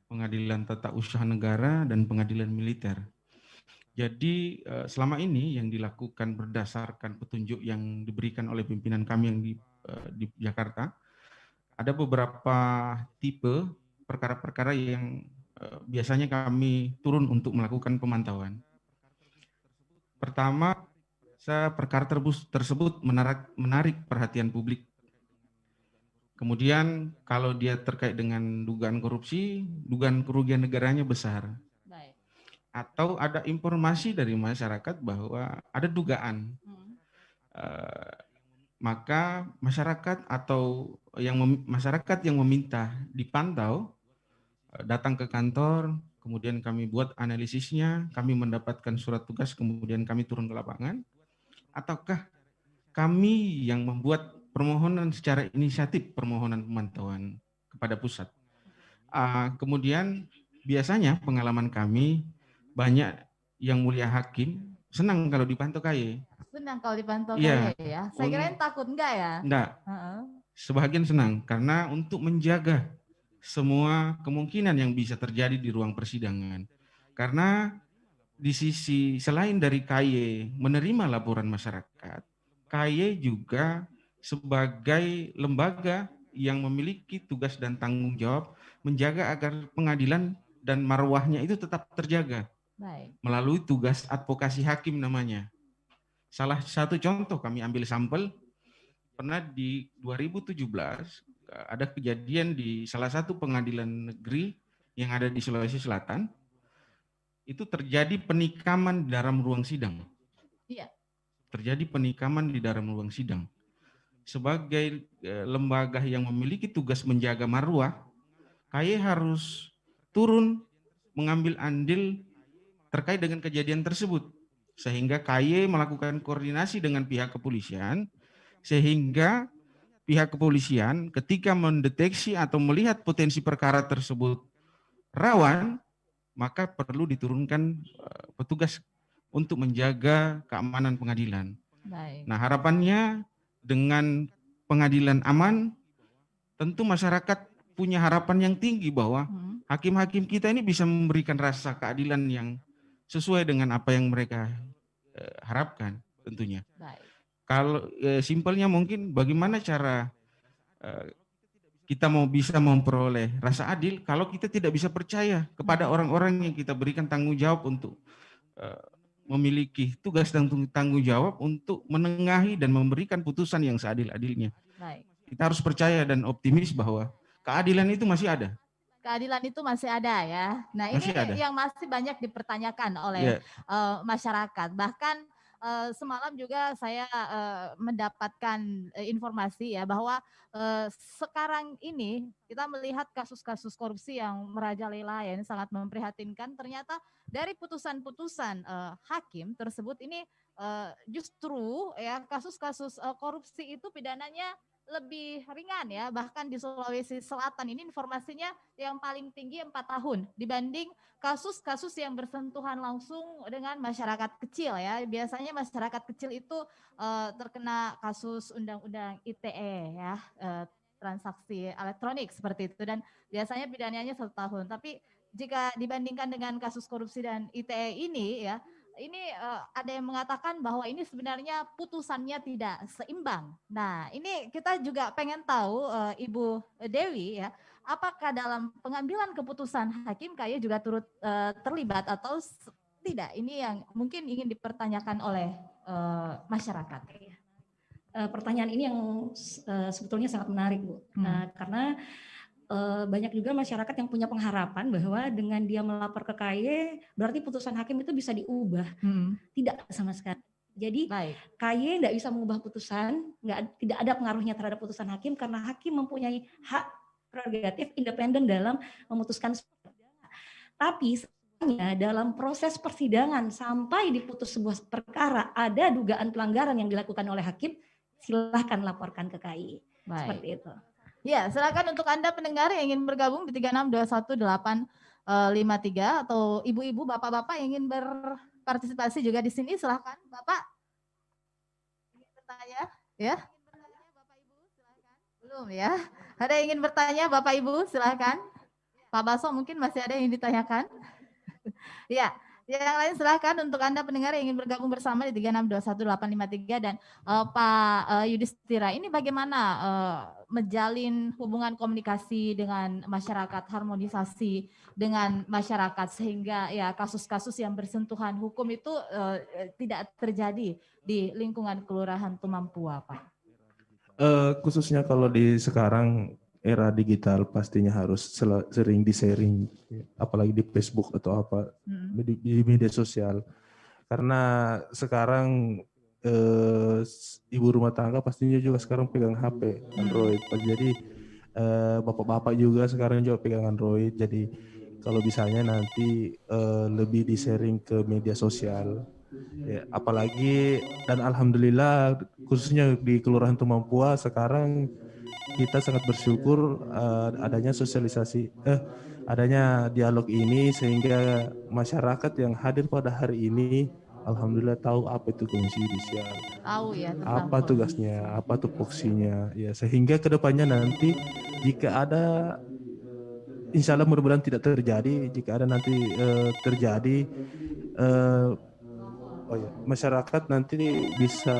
pengadilan tata usaha negara, dan pengadilan militer. Jadi selama ini yang dilakukan berdasarkan petunjuk yang diberikan oleh pimpinan kami yang di Jakarta, ada beberapa tipe perkara-perkara yang biasanya kami turun untuk melakukan pemantauan. Pertama, perkara tersebut menarik perhatian publik. Kemudian kalau dia terkait dengan dugaan korupsi, dugaan kerugian negaranya besar. Baik. Atau ada informasi dari masyarakat bahwa ada dugaan. Maka masyarakat masyarakat yang meminta dipantau datang ke kantor, kemudian kami buat analisisnya, kami mendapatkan surat tugas, kemudian kami turun ke lapangan, ataukah kami yang membuat permohonan secara inisiatif permohonan pemantauan kepada pusat. Kemudian biasanya pengalaman kami banyak yang mulia hakim senang kalau dipantau KY. Senang kalau dipantau ya, ya. Saya kirain takut enggak ya? Enggak. Sebagian senang karena untuk menjaga semua kemungkinan yang bisa terjadi di ruang persidangan. Karena di sisi selain dari KY menerima laporan masyarakat, KY juga sebagai lembaga yang memiliki tugas dan tanggung jawab menjaga agar pengadilan dan marwahnya itu tetap terjaga. Baik. Melalui tugas advokasi hakim namanya. Salah satu contoh kami ambil sampel, pernah di 2017 ada kejadian di salah satu pengadilan negeri yang ada di Sulawesi Selatan, itu terjadi penikaman di dalam ruang sidang. Iya. Terjadi penikaman di dalam ruang sidang. Sebagai lembaga yang memiliki tugas menjaga marwah, KY harus turun mengambil andil terkait dengan kejadian tersebut. Sehingga KY melakukan koordinasi dengan pihak kepolisian, sehingga pihak kepolisian ketika mendeteksi atau melihat potensi perkara tersebut rawan, maka perlu diturunkan petugas untuk menjaga keamanan pengadilan. Baik. Nah, harapannya dengan pengadilan aman, tentu masyarakat punya harapan yang tinggi bahwa hakim-hakim kita ini bisa memberikan rasa keadilan yang sesuai dengan apa yang mereka harapkan tentunya. Baik. Kalau simpelnya mungkin bagaimana cara kita mau bisa memperoleh rasa adil kalau kita tidak bisa percaya kepada orang-orang yang kita berikan tanggung jawab untuk memiliki tugas dan tanggung jawab untuk menengahi dan memberikan putusan yang seadil-adilnya. Baik. Kita harus percaya dan optimis bahwa keadilan itu masih ada. Keadilan itu masih ada ya. Nah ini yang masih banyak dipertanyakan oleh masyarakat. Bahkan semalam juga saya mendapatkan informasi ya bahwa sekarang ini kita melihat kasus-kasus korupsi yang merajalela ya, ini sangat memprihatinkan. Ternyata dari putusan-putusan hakim tersebut ini justru ya kasus-kasus korupsi itu pidananya lebih ringan ya, bahkan di Sulawesi Selatan ini informasinya yang paling tinggi 4 tahun dibanding kasus-kasus yang bersentuhan langsung dengan masyarakat kecil ya. Biasanya masyarakat kecil itu terkena kasus undang-undang ITE ya, transaksi elektronik seperti itu, dan biasanya pidananya 1 tahun. Tapi jika dibandingkan dengan kasus korupsi dan ITE ini ya, ini ada yang mengatakan bahwa ini sebenarnya putusannya tidak seimbang. Nah, ini kita juga pengen tahu Ibu Dewi ya, apakah dalam pengambilan keputusan hakim KY juga turut terlibat atau tidak? Ini yang mungkin ingin dipertanyakan oleh masyarakat. Pertanyaan ini yang sebetulnya sangat menarik, Bu. Karena banyak juga masyarakat yang punya pengharapan bahwa dengan dia melapor ke KY berarti putusan hakim itu bisa diubah. Tidak sama sekali. Jadi KY tidak bisa mengubah putusan, tidak ada pengaruhnya terhadap putusan hakim karena hakim mempunyai hak prerogatif independen dalam memutuskan. Tapi sebenarnya dalam proses persidangan sampai diputus sebuah perkara ada dugaan pelanggaran yang dilakukan oleh hakim, silahkan laporkan ke KY. Seperti itu. Ya, silakan untuk Anda pendengar yang ingin bergabung di 3621853 atau ibu-ibu, bapak-bapak yang ingin berpartisipasi juga di sini, silakan. Bapak ingin bertanya, ya? Belum ya? Ada yang ingin bertanya, Bapak Ibu, silakan. Pak Baso mungkin masih ada yang ditanyakan. Ya. Yang lain silahkan untuk Anda pendengar yang ingin bergabung bersama di 3621853 dan Pak Yudhistira, ini bagaimana menjalin hubungan komunikasi dengan masyarakat, harmonisasi dengan masyarakat sehingga ya kasus-kasus yang bersentuhan hukum itu tidak terjadi di lingkungan Kelurahan Tumampua, Pak? Khususnya kalau di sekarang era digital pastinya harus sering di-sharing, apalagi di Facebook atau apa, di media sosial. Karena sekarang ibu rumah tangga pastinya juga sekarang pegang HP Android. Jadi bapak-bapak juga sekarang juga pegang Android. Jadi kalau misalnya nanti lebih di-sharing ke media sosial, ya, apalagi dan alhamdulillah khususnya di Kelurahan Tumampua sekarang kita sangat bersyukur adanya sosialisasi, adanya dialog ini sehingga masyarakat yang hadir pada hari ini alhamdulillah tahu apa itu Komisi Yudisial, tahu ya, apa tugasnya, apa tupoksinya, ya sehingga kedepannya nanti jika ada, insya Allah mudah-mudahan tidak terjadi, jika ada nanti terjadi, masyarakat nanti bisa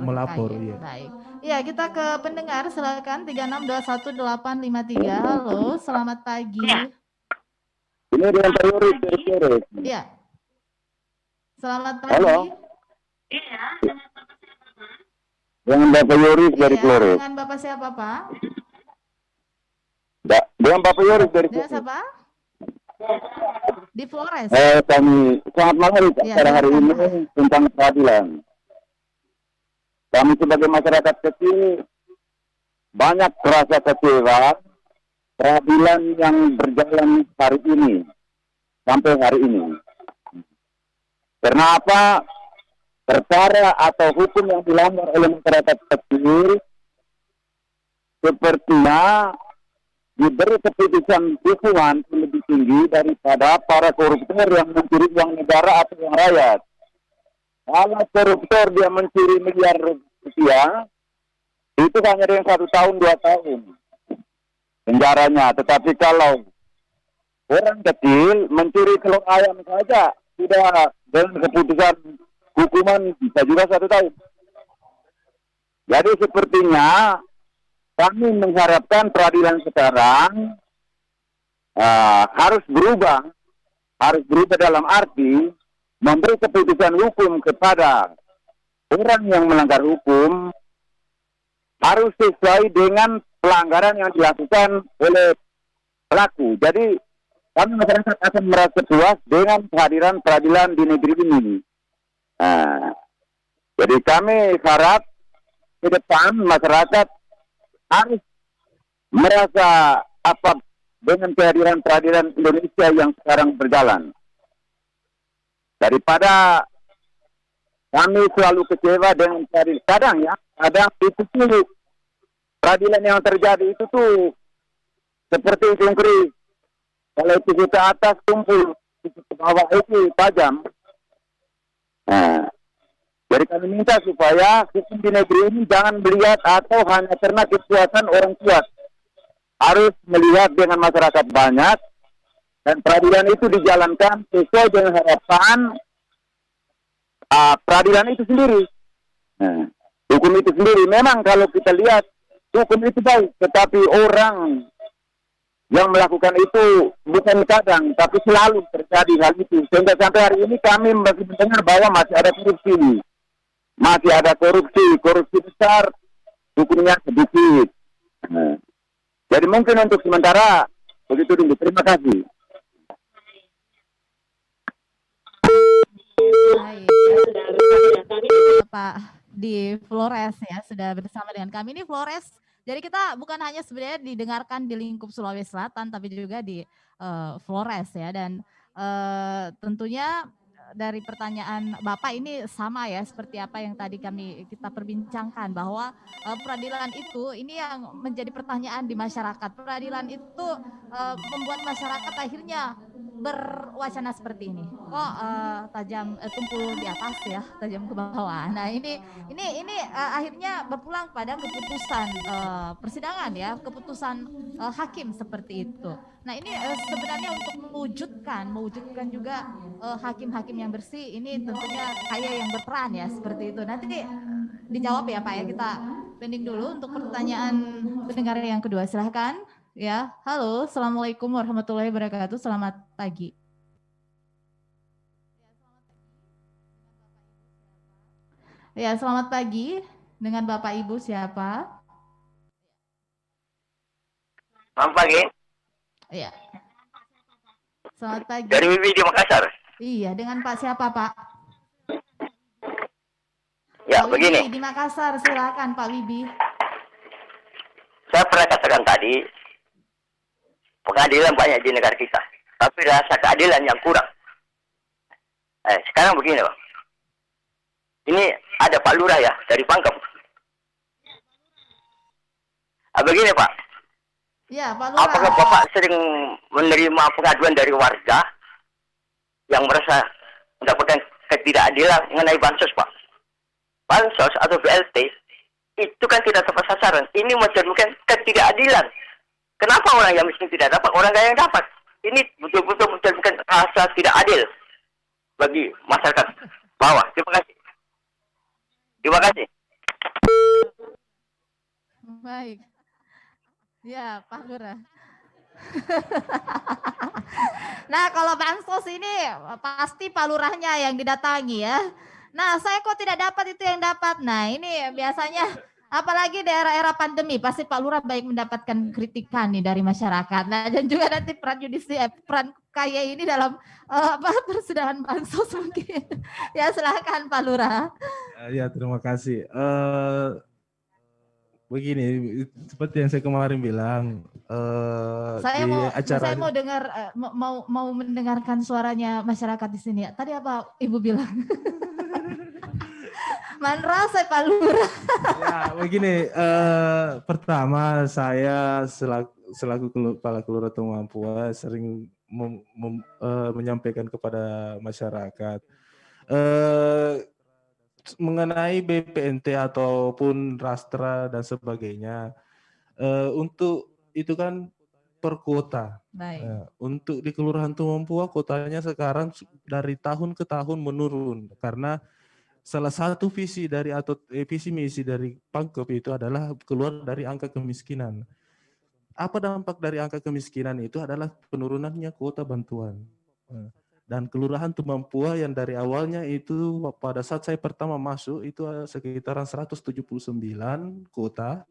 melapor. Ya. Baik. Ya, kita ke pendengar, silakan 3621853. Halo, selamat pagi. Ini dengan Pak Yoris dari Flores. Iya. Selamat pagi. Halo. Iya. Dengan Bapak Yoris dari Flores. Dengan Bapak siapa, Pak? Dengan Bapak Yoris dari Flores. Dengan siapa? Di Flores. Kami selamat malam pada hari ini tentang peradilan. Kami sebagai masyarakat kecil banyak merasa kecewa peradilan yang berjalan hari ini sampai hari ini. Karena apa? Perkara atau hukum yang dilanggar oleh masyarakat kecil sepertinya diberi keputusan hukuman lebih tinggi daripada para koruptor yang mencuri uang negara atau uang rakyat. Kalau koruptor dia mencuri miliar rupiah, itu hanya dengan 1 tahun 2 tahun penjaranya. Tetapi kalau orang kecil mencuri telur ayam saja, sudah dengan keputusan hukuman bisa juga 1 tahun. Jadi sepertinya kami mengharapkan peradilan sekarang harus berubah dalam arti memberi keputusan hukum kepada orang yang melanggar hukum harus sesuai dengan pelanggaran yang dilakukan oleh pelaku. Jadi kami masyarakat akan merasa puas dengan kehadiran peradilan di negeri ini. Jadi kami harap ke depan masyarakat harus merasa apa dengan kehadiran peradilan Indonesia yang sekarang berjalan. Daripada kami selalu kecewa dengan peradilan. Kadang itu sulit peradilan yang terjadi itu tuh seperti cungkri. Kalau itu ke atas tumpul, itu ke bawah itu tajam. Nah, jadi kami minta supaya hukum di negeri ini jangan melihat atau hanya karena kekuatan orang kuat. Harus melihat dengan masyarakat banyak dan peradilan itu dijalankan sesuai dengan harapan peradilan itu sendiri. Nah, hukum itu sendiri. Memang kalau kita lihat hukum itu baik, tetapi orang yang melakukan itu bukan kadang, tapi selalu terjadi hal itu. Sehingga sampai hari ini kami masih mendengar bahwa masih ada korupsi. Masih ada korupsi besar, hukumnya sedikit. Nah, jadi mungkin untuk sementara begitu dulu. Terima kasih. Baik. Pak di Flores ya sudah bersama dengan kami. Ini Flores. Jadi kita bukan hanya sebenarnya didengarkan di lingkup Sulawesi Selatan, tapi juga di Flores ya. Dan tentunya dari pertanyaan Bapak ini sama ya seperti apa yang tadi kita perbincangkan bahwa peradilan itu ini yang menjadi pertanyaan di masyarakat. Peradilan itu membuat masyarakat akhirnya berwacana seperti ini. Kok tajam tumpul di atas ya, tajam ke bawah. Nah, ini akhirnya berpulang pada keputusan persidangan ya, keputusan hakim seperti itu. Nah, ini sebenarnya untuk mewujudkan juga hakim-hakim yang bersih ini tentunya kayak yang berperan ya seperti itu. Nanti dijawab ya Pak ya, kita pending dulu untuk pertanyaan pendengar yang kedua. Silahkan. Ya, halo, assalamualaikum warahmatullahi wabarakatuh. Selamat pagi. Ya, selamat pagi. Dengan Bapak Ibu siapa? Selamat pagi. Iya. Selamat pagi. Dari Wibi di Makassar. Iya, dengan Pak siapa Pak? Ya, Pak begini. Wibi di Makassar, silakan Pak Wibi. Saya pernah katakan tadi, pengadilan banyak di negara kita, tapi rasa keadilan yang kurang. Sekarang begini, Bang. Ini ada Pak Lurah ya, dari Pangkep. Begini, Pak. Ya, Pak Lurah. Apakah Bapak sering menerima pengaduan dari warga yang merasa mendapatkan ketidakadilan mengenai bansos, Pak? Bansos atau BLT itu kan tidak tepat sasaran. Ini mencerminkan ketidakadilan. Kenapa orang yang miskin tidak dapat, orang kaya yang dapat? Ini betul-betul mencerminkan rasa tidak adil bagi masyarakat bawah. Terima kasih. Terima kasih. Baik. Ya, Pak Lurah. Nah, kalau bansos ini pasti Pak Lurahnya yang didatangi ya. Nah, saya kok tidak dapat itu yang dapat. Nah, ini biasanya apalagi di era-era pandemi pasti Pak Lurah baik mendapatkan kritikan nih dari masyarakat. Nah, dan juga nanti peran KY ini dalam persidangan bansos mungkin. Ya, silakan Pak Lurah. Ya, terima kasih. Begini, seperti yang saya kemarin bilang, saya mau dengar mau mendengarkan suaranya masyarakat di sini. Tadi apa Ibu bilang? Manra saya Pak Lurah. Ya, begini, pertama saya selaku Kepala Kelurahan Tumang Ampua sering menyampaikan kepada masyarakat mengenai BPNT ataupun Rastra dan sebagainya. Untuk itu kan per kuota. Untuk di Kelurahan Tumang Ampua kotanya sekarang dari tahun ke tahun menurun karena salah satu visi misi dari Pangkep itu adalah keluar dari angka kemiskinan. Apa dampak dari angka kemiskinan itu adalah penurunannya kuota bantuan. Dan Kelurahan Tumang Ampua yang dari awalnya itu pada saat saya pertama masuk itu sekitaran 179 kuota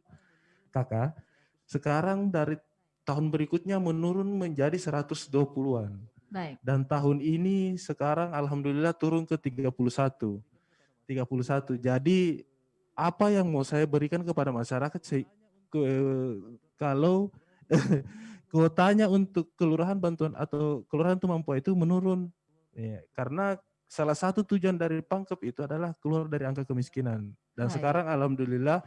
kakak. Sekarang dari tahun berikutnya menurun menjadi 120-an. Baik. Dan tahun ini sekarang alhamdulillah turun ke 31. Jadi apa yang mau saya berikan kepada masyarakat kalau kuotanya untuk kelurahan bantuan atau kelurahan Tumang Ampua itu menurun ya, karena salah satu tujuan dari Pangkep itu adalah keluar dari angka kemiskinan dan sekarang alhamdulillah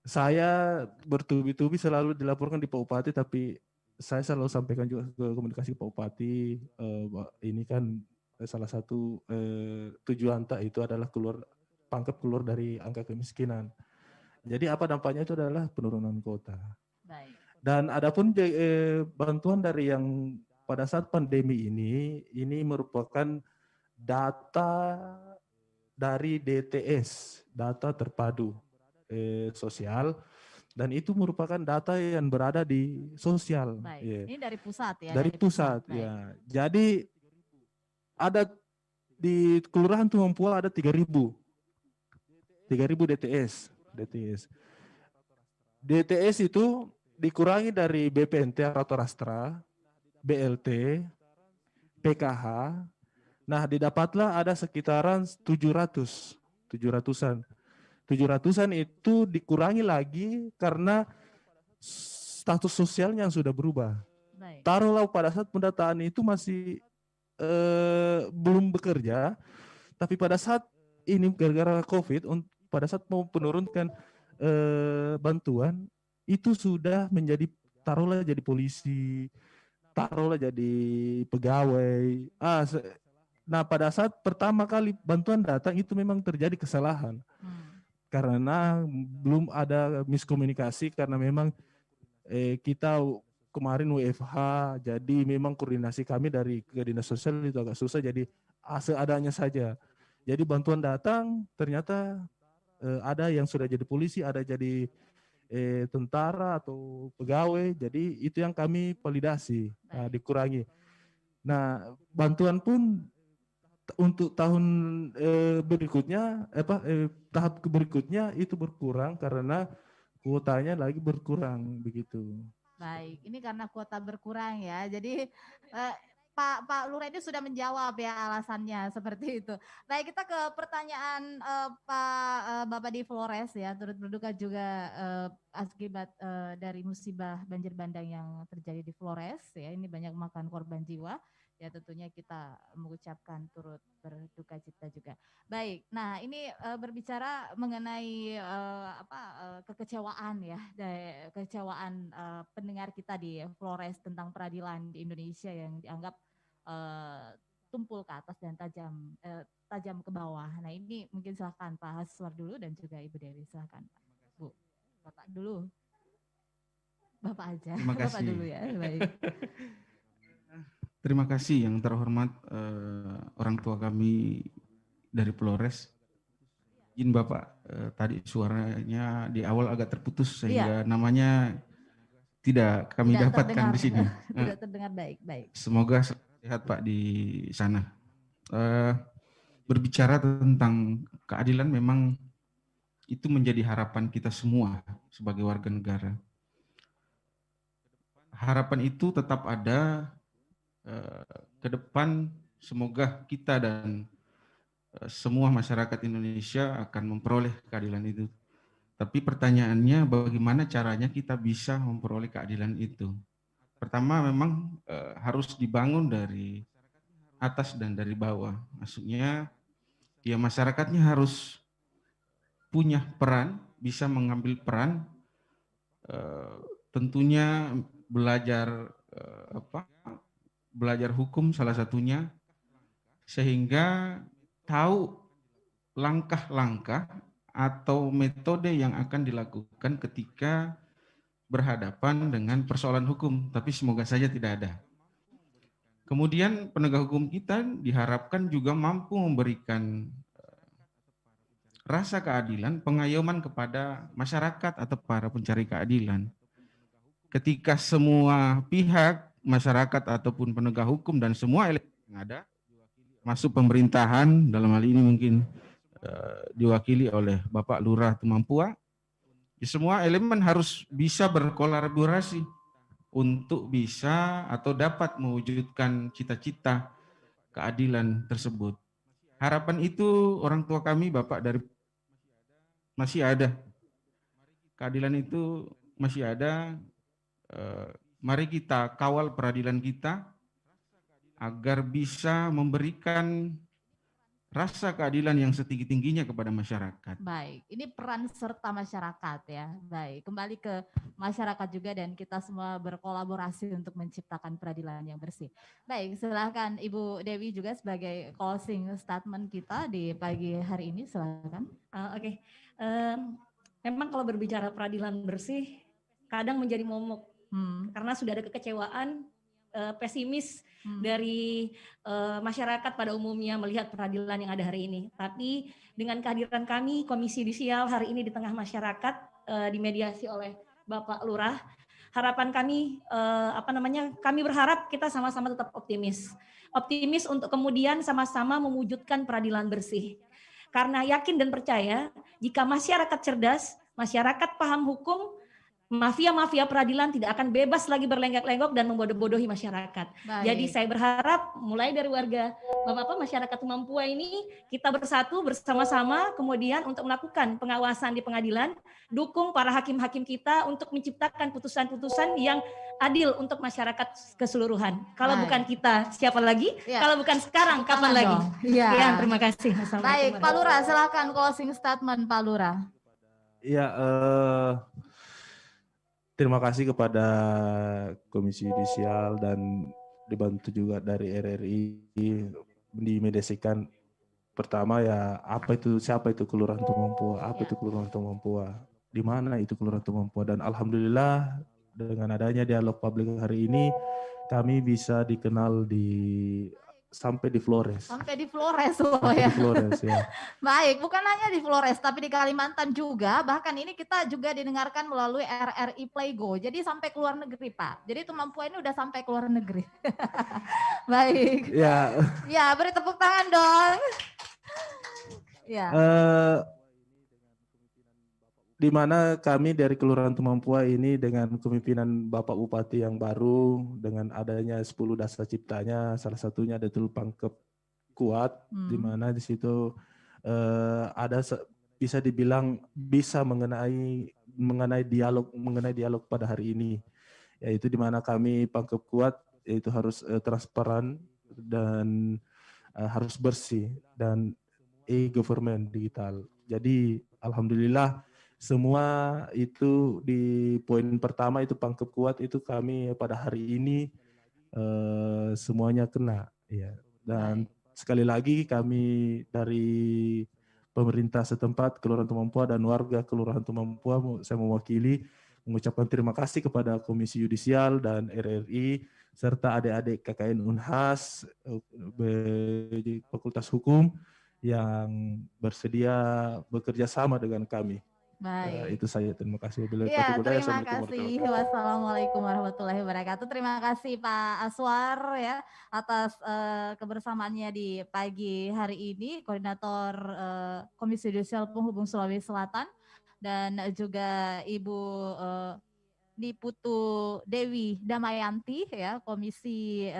Saya bertubi-tubi selalu dilaporkan di Pak Bupati, tapi saya selalu sampaikan juga ke komunikasi Pak Bupati, ini kan salah satu tujuan tak itu adalah pangkep keluar dari angka kemiskinan. Jadi apa dampaknya itu adalah penurunan kuota. Baik. Dan adapun bantuan dari yang pada saat pandemi ini merupakan data dari DTS, data terpadu sosial, dan itu merupakan data yang berada di sosial. Baik. Yeah. Ini dari pusat ya? Dari pusat, ya. Jadi ada di Kelurahan Tumampuang ada 3.000 DTS. DTS itu dikurangi dari BPNT atau Rastra, BLT, PKH. Nah, didapatlah ada sekitaran 700-an. 700-an itu dikurangi lagi karena status sosialnya yang sudah berubah. Taruhlah pada saat pendataan itu masih belum bekerja, tapi pada saat ini gara-gara COVID, pada saat mau penurunkan bantuan, itu sudah menjadi, taruhlah jadi polisi, taruhlah jadi pegawai. Nah, pada saat pertama kali bantuan datang itu memang terjadi kesalahan. Karena belum ada miskomunikasi, karena memang kita kemarin WFH, jadi memang koordinasi kami dari ke dinas sosial itu agak susah, jadi seadanya saja. Jadi bantuan datang ternyata ada yang sudah jadi polisi, ada jadi tentara atau pegawai, jadi itu yang kami validasi, dikurangi. Nah, bantuan pun untuk tahun berikutnya, tahap berikutnya itu berkurang karena kuotanya lagi berkurang begitu. Baik, ini karena kuota berkurang ya. Jadi Pak Lurah ini sudah menjawab ya alasannya seperti itu. Baik, kita ke pertanyaan Bapak di Flores ya, turut berduka juga akibat dari musibah banjir bandang yang terjadi di Flores ya. Ini banyak memakan korban jiwa. Ya tentunya kita mengucapkan turut berduka cita juga. Baik, nah ini berbicara mengenai kekecewaan ya, kekecewaan pendengar kita di Flores tentang peradilan di Indonesia yang dianggap tumpul ke atas dan tajam ke bawah. Nah ini mungkin silakan Pak Haswar dulu dan juga Ibu Dewi, silakan Pak. Bu, Bapak dulu. Bapak aja. Terima kasih. Bapak dulu ya. Baik. Terima kasih yang terhormat orang tua kami dari Flores. Izin Bapak, tadi suaranya di awal agak terputus sehingga namanya tidak kami dapatkan di sini. Tidak terdengar baik. Semoga sehat Pak di sana. Berbicara tentang keadilan memang itu menjadi harapan kita semua sebagai warga negara. Harapan itu tetap ada ke depan, semoga kita dan semua masyarakat Indonesia akan memperoleh keadilan itu. Tapi pertanyaannya bagaimana caranya kita bisa memperoleh keadilan itu? Pertama memang harus dibangun dari atas dan dari bawah. Maksudnya ya masyarakatnya harus punya peran, bisa mengambil peran, tentunya belajar belajar hukum salah satunya, sehingga tahu langkah-langkah atau metode yang akan dilakukan ketika berhadapan dengan persoalan hukum, tapi semoga saja tidak ada. Kemudian penegak hukum kita diharapkan juga mampu memberikan rasa keadilan, pengayoman kepada masyarakat atau para pencari keadilan. Ketika semua pihak, masyarakat ataupun penegak hukum dan semua elemen yang ada masuk pemerintahan, dalam hal ini mungkin diwakili oleh Bapak Lurah Tumampuang, semua elemen harus bisa berkolaborasi untuk bisa atau dapat mewujudkan cita-cita keadilan tersebut. Harapan itu orang tua kami Bapak dari masih ada. Keadilan itu masih ada. Mari kita kawal peradilan kita agar bisa memberikan rasa keadilan yang setinggi-tingginya kepada masyarakat. Baik, ini peran serta masyarakat ya. Baik, kembali ke masyarakat juga dan kita semua berkolaborasi untuk menciptakan peradilan yang bersih. Baik, silahkan Ibu Dewi juga sebagai closing statement kita di pagi hari ini, silahkan. Oke. Memang kalau berbicara peradilan bersih, kadang menjadi momok karena sudah ada kekecewaan, pesimis dari masyarakat pada umumnya melihat peradilan yang ada hari ini. Tapi dengan kehadiran kami Komisi Yudisial hari ini di tengah masyarakat, dimediasi oleh Bapak Lurah, harapan kami kami berharap kita sama-sama tetap optimis untuk kemudian sama-sama mewujudkan peradilan bersih. Karena yakin dan percaya jika masyarakat cerdas, masyarakat paham hukum, mafia-mafia peradilan tidak akan bebas lagi berlenggak-lenggok dan membodoh-bodohi masyarakat. Baik. Jadi saya berharap mulai dari warga Bapak-Bapak masyarakat Tumampua ini kita bersatu bersama-sama kemudian untuk melakukan pengawasan di pengadilan, dukung para hakim-hakim kita untuk menciptakan putusan-putusan yang adil untuk masyarakat keseluruhan. Kalau bukan kita, siapa lagi? Ya. Kalau bukan sekarang, kapan lagi? Ya. Ya, terima kasih. Baik, Pak Lurah, silakan closing statement Pak Lurah. Ya, terima kasih kepada Komisi Yudisial dan dibantu juga dari RRI dimediasikan. Pertama ya, siapa itu Kelurahan Tumampua, itu Kelurahan Tumampua, di mana itu Kelurahan Tumampua, dan alhamdulillah dengan adanya dialog publik hari ini kami bisa dikenal sampai di Flores. Sampai di Flores, ya. Di Flores, ya. Baik, bukan hanya di Flores, tapi di Kalimantan juga. Bahkan ini kita juga didengarkan melalui RRI Playgo. Jadi sampai ke luar negeri, Pak. Jadi Tumampua ini udah sampai ke luar negeri. Baik. Ya. Ya, beri tepuk tangan dong. Ya. Di mana kami dari Kelurahan Tumampua ini dengan kepemimpinan Bapak Bupati yang baru, dengan adanya 10 dasar ciptanya, salah satunya ada Pangkep Kuat, di mana di situ ada bisa dibilang bisa mengenai dialog pada hari ini, yaitu di mana kami Pangkep Kuat yaitu harus transparan dan harus bersih dan e-government digital. Jadi alhamdulillah semua itu di poin pertama itu Pangkep Kuat itu kami pada hari ini semuanya kena, ya. Dan sekali lagi kami dari pemerintah setempat Kelurahan Tumampua dan warga Kelurahan Tumampua, saya mewakili mengucapkan terima kasih kepada Komisi Yudisial dan RRI serta adik-adik KKN Unhas Fakultas Hukum yang bersedia bekerja sama dengan kami. Baik. Itu saya, terima kasih. Ya, terima kasih. Wassalamualaikum warahmatullahi wabarakatuh. Terima kasih Pak Aswar ya atas kebersamaannya di pagi hari ini, Koordinator Komisi Yudisial Penghubung Sulawesi Selatan, dan juga Ibu Niputu Dewi Damayanti ya, Komisi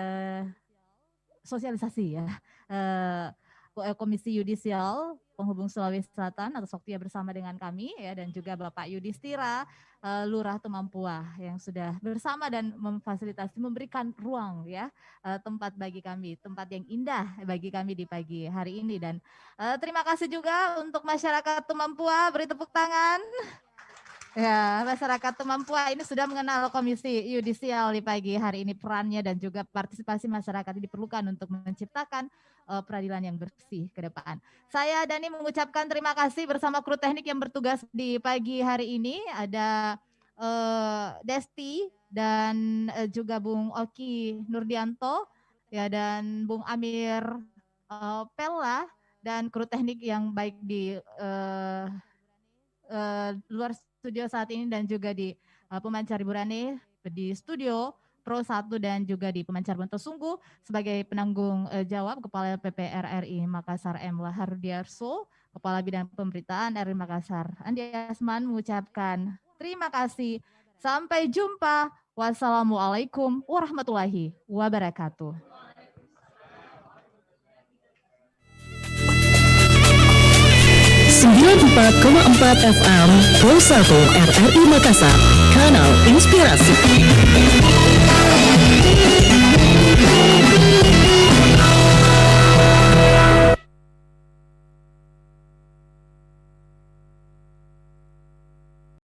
Sosialisasi ya, Komisi Yudisial Penghubung Sulawesi Selatan atas waktunya bersama dengan kami ya, dan juga Bapak Yudhistira Lurah Tumampua yang sudah bersama dan memfasilitasi, memberikan ruang ya, tempat bagi kami, tempat yang indah bagi kami di pagi hari ini. Dan terima kasih juga untuk masyarakat Tumampua, beri tepuk tangan. Ya, masyarakat Tumampua ini sudah mengenal Komisi Yudisial di pagi hari ini, perannya dan juga partisipasi masyarakat ini diperlukan untuk menciptakan peradilan yang bersih ke depan. Saya Dani mengucapkan terima kasih bersama kru teknik yang bertugas di pagi hari ini. Ada Desti dan juga Bung Oki Nurdianto ya, dan Bung Amir Pella, dan kru teknik yang baik di luar studio saat ini, dan juga di pemancar Burane di studio Pro 1, dan juga di pemancar Bantul Sungguh sebagai penanggung jawab Kepala PPR RI Makassar M. Lahardiarso, Kepala Bidang Pemberitaan RI Makassar Andi Asman mengucapkan terima kasih. Sampai jumpa. Wassalamualaikum warahmatullahi wabarakatuh. 94,4 FM Pro 1 RRI Makassar, Kanal Inspirasi.